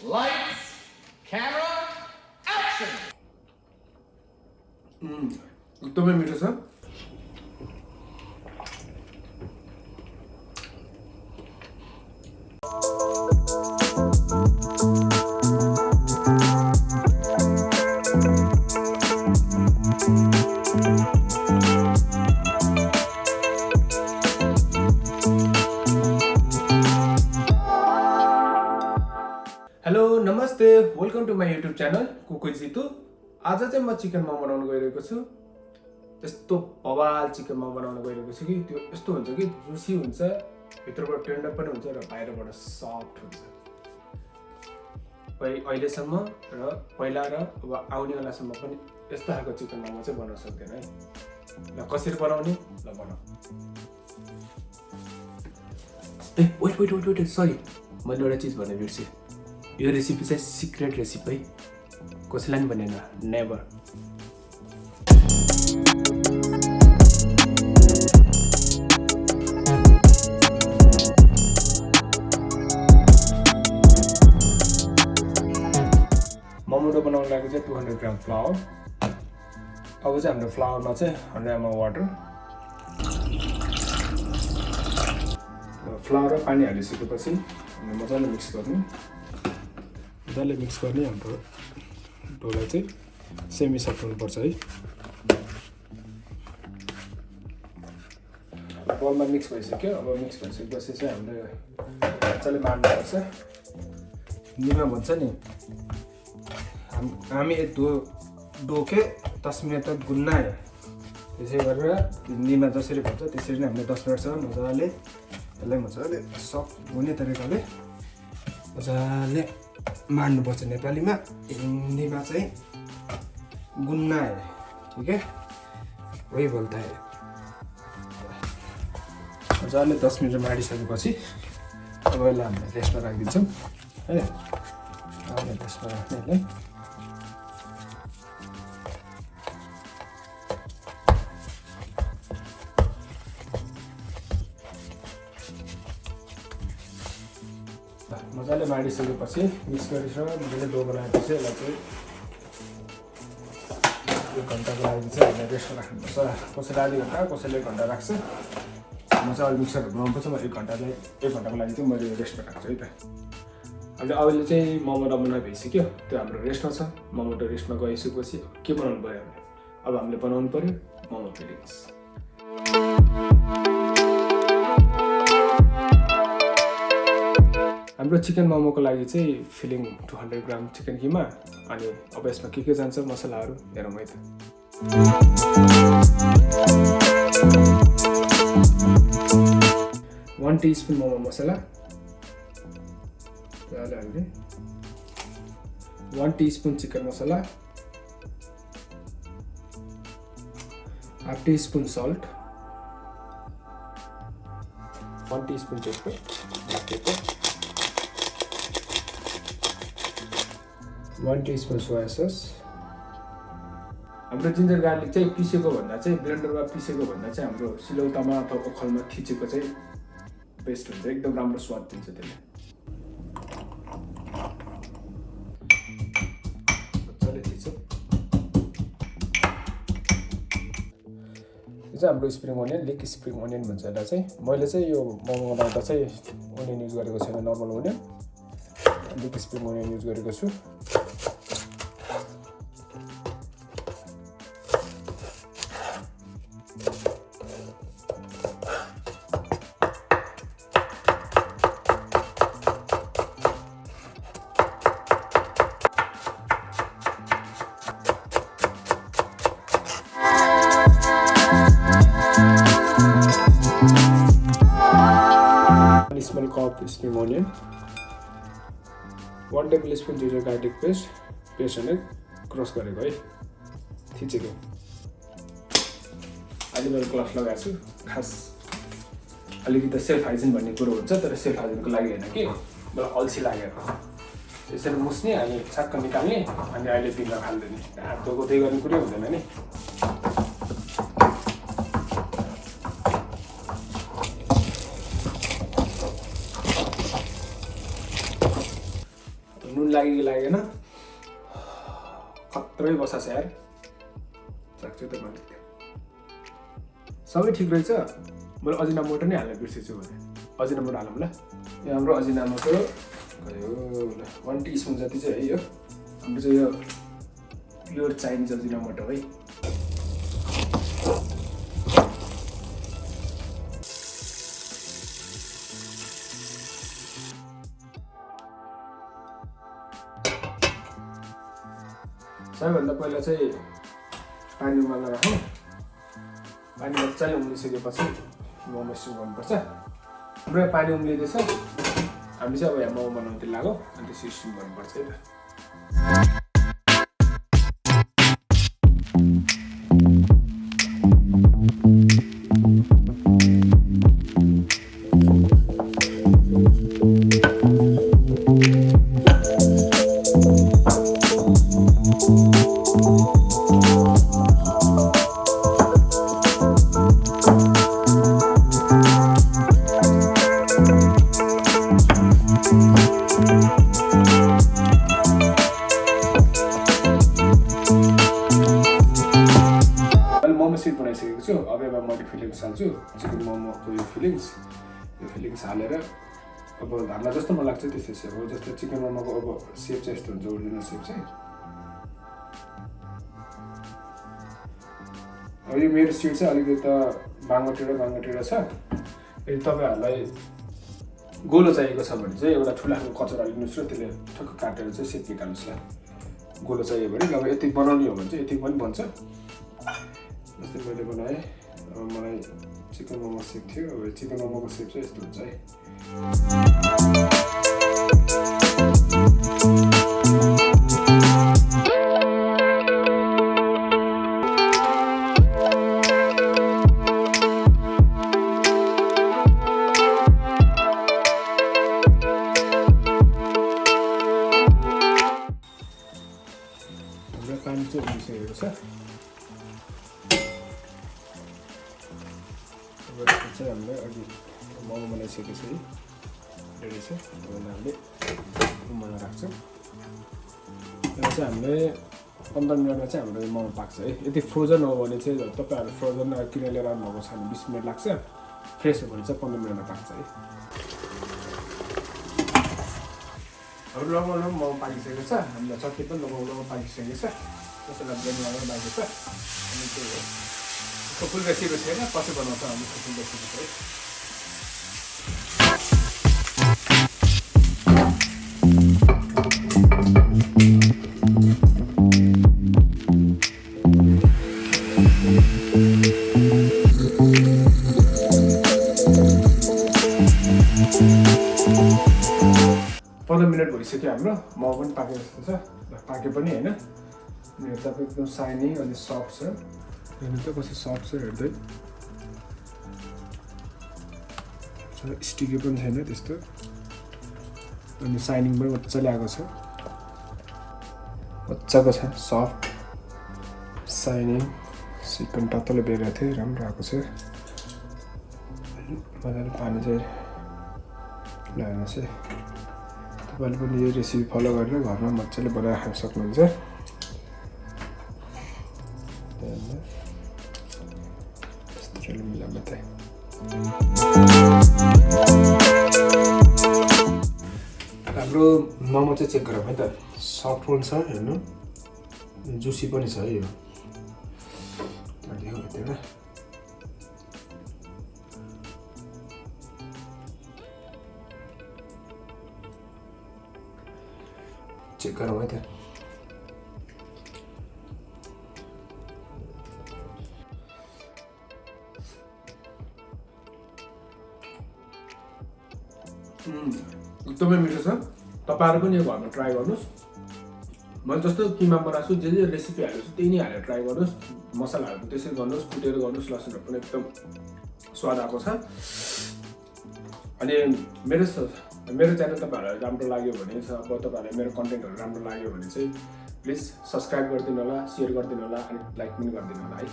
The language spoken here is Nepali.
Lights, camera, action! एकदमै मिठो छ। हेलो नमस्ते, welcome to my YouTube channel Kuku Jitu. आज चाहिँ म चिकन मोमो बनाउन गइरहेको छु। यस्तो बवाल चिकन मोमो बनाउन गइरहेको छु कि त्यो यस्तो हुन्छ कि जुसी हुन्छ, भित्रबाट टेन्डर पनि हुन्छ र बाहिरबाट सफ्ट हुन्छ। अहिलेसम्म र पहिला र अब आउनेवालासम्म पनि यस्तो खालको चिकन मोमो चाहिँ बनाउन सक्दैन है। ल कसरी बनाउने, ल बनाऊ। वेट सरी, मैले एउटा चिज भन्ने बिर्सेँ। यो रेसिपी चाहिँ सिक्रेट रेसिपी है, कसैलाई पनि भनेन, नेभर। मोमो डो बनाउनको लागि चाहिँ 200 ग्राम फ्लावर। अब चाहिँ हाम्रो फ्लावरमा चाहिँ 100 ml वाटर। फ्लावर र पानी हालिसकेपछि हामीले मजाले मिक्स गर्ने। मजाले मिक्स गर्ने, हाम्रो डोलाई चाहिँ सेमी सफ्ट हुनुपर्छ है। बलमा मिक्स भइसक्यो। अब मिक्स भइसकेपछि चाहिँ हामीले मजाले मार्नुपर्छ। निमा भन्छ नि, हामी डो के 10 मिनट तक गुन्ना है। त्यसै गरेर निमा जसरी भन्छ त्यसरी नै हामीले 10 मिनटसम्म मजाले यसलाई मजाले सफ्ट हुने तरिकाले मजाले मार्नुपर्छ। नेपालीमा हिन्दीमा चाहिँ गुन्ना है, ठीक है, वही बोलता है। मजाले 10 मिनट मारिसकेपछि अब यसलाई हामीले रेस्टमा राखिदिन्छौँ है। अब रेस्टमा राख्ने यसलाई। मजाले माडिसकेपछि मिक्स गरिसकेर मजाले डो बनाएपछि यसलाई चाहिँ 1 घन्टाको लागि चाहिँ हामीले रेस्टमा राख्नुपर्छ। कसैले आधी घन्टा, कसैले 1 घन्टा राख्छ। म चाहिँ अहिले मिक्सरहरू बनाउनुपर्छ। म 1 घन्टाको लागि चाहिँ मैले रेस्टमा राख्छु है त। हामीले अहिले चाहिँ मोमो डो बनाइ भइसक्यो, त्यो हाम्रो रेस्टमा छ। मोमो डो रेस्टमा गइसकेपछि के बनाउनु पऱ्यो हामीले, अब हामीले बनाउनु पऱ्यो मोमो फिलिङ्स। हाम्रो चिकन मोमोको लागि चाहिँ फिलिङ 200 ग्राम चिकन किमा। अनि अब यसमा के जान्छ मसलाहरू हेरौँ है त। 1 टीस्पुन मोमो मसला, 1 टीस्पुन चिकन मसला, 1/2 teaspoon salt, 1 teaspoon paper, 1 teaspoon soya sauce. हाम्रो जिन्जर गार्लिक चाहिँ पिसेको भन्दा चाहिँ ब्लेन्डरमा पिसेको भन्दा चाहिँ हाम्रो सिलौटामा अथवा ओखलमा थिचेको चाहिँ बेस्ट हुन्छ, एकदम राम्रो स्वाद दिन्छ त्यसले। मजाले थिच्यो। यो चाहिँ हाम्रो spring onion, leek spring onion भन्छ यसलाई चाहिँ। मैले चाहिँ यो मोमो बनाउँदा चाहिँ ओनियन युज गरेको छैन, normal onion, leek spring onion use गरेको छु। Small cup spring onion, 1 tablespoon ginger garlic paste अनि क्रस गरेको है, थिचेको। अहिले मैले ग्लभ्स लगाएको छु। खास अलिकति सेल्फ हाइजिन भन्ने कुरो हुन्छ, तर सेल्फ हाइजिनको लागि होइन कि मलाई अल्छी लागेर। यसरी मुस्ने अनि छक्क निकाल्ने अनि अहिले पिङ्गा फाल्दैन। हात धोको त्यही गर्ने कुरै हुँदैन नि। नुन लाग्यो कि लागेन खत्रै बसाछ यार सक्छ त मैले सबै ठिक रहेछ मैले अजिनामोटो नै हाल्न बिर्सेछु भने अजिनामोटो हालौँ ल यो हाम्रो अजिनामोटो गयो ल 1 टीस्पुन जति चाहिँ है यो हाम्रो चाहिँ यो प्योर चाइनिज अजिनामोटो है सबैभन्दा पहिला चाहिँ पानी उमाल्न राखौँ पानी मजाले उम्लिसकेपछि मोमो स्टिम गर्नुपर्छ हाम्रो पानी उम्लिँदैछ हामी चाहिँ अब यहाँ मोमो बनाउनु लाग्यौँ अनि त्यो स्टिम गर्नुपर्छ है त बनाइसकेको छु अब यसमा मैले फिलिङ्स हाल्छु चिकन मोमोको यो फिलिङ्स हालेर अब हाल्न जस्तो मलाई लाग्छ त्यस्तै सेप हो जस्तो चिकन मोमोको अब सेप चाहिँ यस्तो हुन्छ ओरिजिनल सेप चाहिँ अब यो मेरो सिट चाहिँ अलिकति बाङ्गो टेढो छ यदि तपाईँहरूलाई गोलो चाहिएको छ भने चाहिँ एउटा ठुलो खालको कचौरा लिनुहोस् र त्यसले ठक्क काटेर चाहिँ सेप निकाल्नुहोस् ल गोलो चाहियो भने अब यति बनाउने हो भने चाहिँ यति पनि बन्छ जस्तै मैले बनाएँ अब मलाई चिकन मोमो सेप थियो अब चिकन मोमोको सेप चाहिँ यस्तो हुन्छ है हाम्रो पानी चाहिँ उम्लिसकेको छ चाहिँ हामीले अघि मोमो बनाइसकेको छ है रेडी छ हामीले मोमो राख्छौँ यसमा चाहिँ हामीले 15 मिनटमा चाहिँ हाम्रो मोमो पाक्छ है यदि फ्रोजन हो भने चाहिँ तपाईँहरू फ्रोजन किनेर लिएर आउनुभएको छ भने 20 मिनट लाग्छ फ्रेस हो भने चाहिँ 15 मिनटमा पाक्छ है हाम्रो लगाउनु मोमो पाकिसकेको छ हामीलाई चटनी पनि लगाउनु पाकिसकेको छ त्यसैलाई ब्लेन्ड गरेर बाँकी छ अनि त्यो फुल रेसिपी छैन पछि बनाउँछ हामी फुल रेसिपी चाहिँ भइसक्यो हाम्रो मोमो पनि पाके जस्तो छ पाके पनि हैन हेर्दा एकदम साइनी अनि सफ्ट छ हेर्नु त कस्तो सफ्ट छ हेर्दै स्टिकी पनि छैन त्यस्तो अनि साइनिङ पनि मजाले आएको छ मजाको छ सफ्ट साइनिङ चिकन तत्तले बेरेको थियो राम्रो आएको छ मजाले पानी चाहिँ लगाएर चाहिँ तपाईँले पनि यो रेसिपी फलो गरेर घरमा मजाले बनाएर खान सक्नुहुन्छ हाम्रो मोमो चाहिँ चेक गरौँ है त सफ्ट पनि छ हेर्नु जुसी पनि छ है यो चेक गरौँ है त एकदमै मिठो छ तपाईहरु पनि यो घरमा ट्राई गर्नुस् मैले जस्तो किमा बनाएको छु जे रेसिपी हालेको छु त्यही नै हालेर ट्राई गर्नुस् मसलाहरु पनि त्यसै गर्नुस् कुटेर गर्नुस् लसुनहरु पनि एकदम स्वाद आएको छ अनि मेरो च्यानल तपाईहरुलाई राम्रो लाग्यो भने अब तपाईहरुलाई मेरो कन्टेन्टहरु राम्रो लाग्यो भने चाहिँ प्लिज सब्स्क्राइब गरिदिनु होला शेयर गरिदिनु होला अनि लाइक पनि गरिदिनु होला है